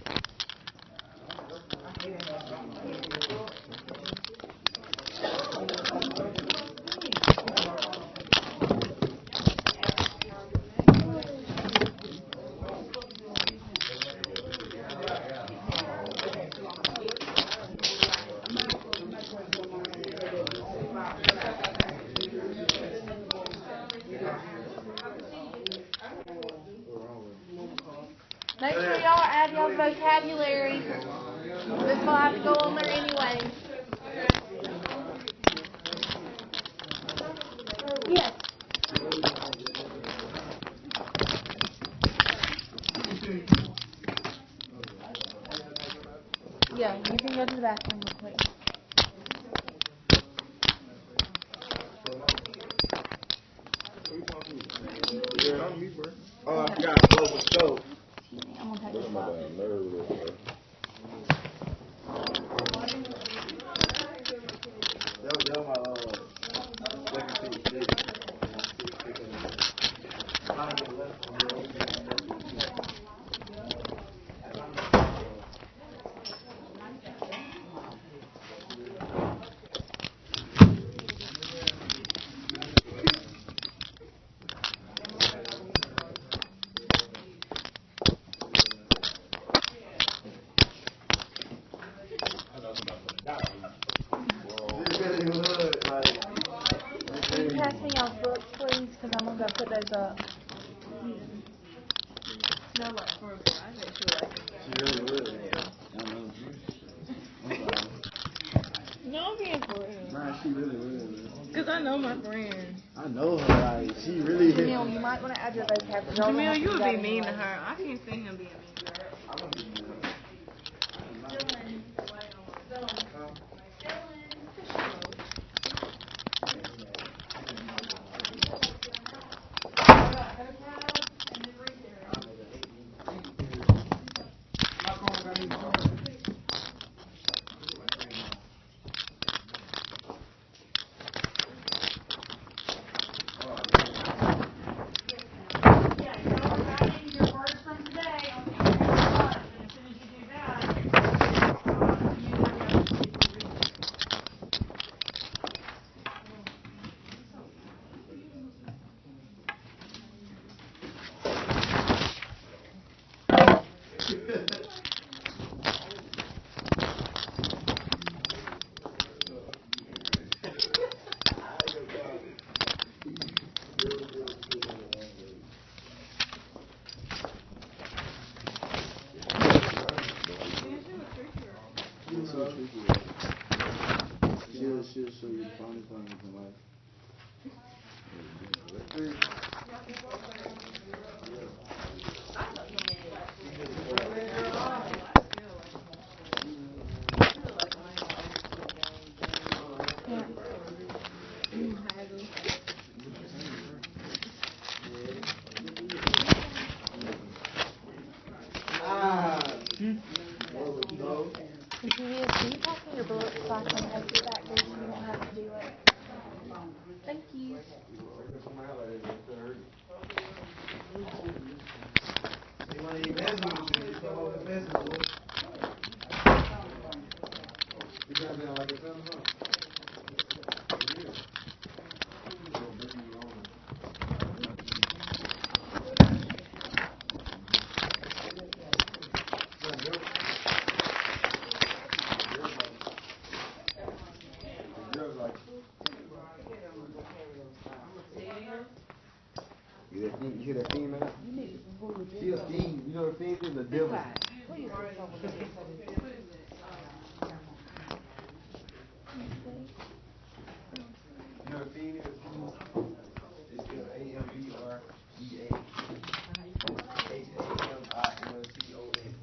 Make sure y'all add y'all's vocabulary. This will have to go on there anyway. Yes. Yeah, you can go to the bathroom real quick. Oh, I forgot to blow the stove. I'm gonna take this My off. damn nerve with it, bro. That was my second piece. Can you pass me y'all's books, please? Because I'm gonna go put those up. No, like, for a project, she like it. She really would. I know. I'm sorry. No, I'm being for real. Nah, she really would. Because I know my friend. I know her, like, she really Jamil, you might want to add your vocab. Jamil, you would be mean to her. I can't see him being mean to her. She'll show you the funny things in life. Can you pass me your books so I can take it back there so you don't have to do it? Thank you. You hear that fiend, man? She a fiend. You know what a fiend is? A devil. You know what a fiend is? It's spelled A-M-B-R-E-A. H-A-M-I-L-C-O-N.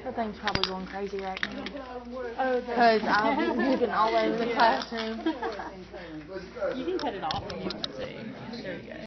That thing's probably going crazy right now. Because I've been moving all over the classroom. You can cut it off if you want to. There you go.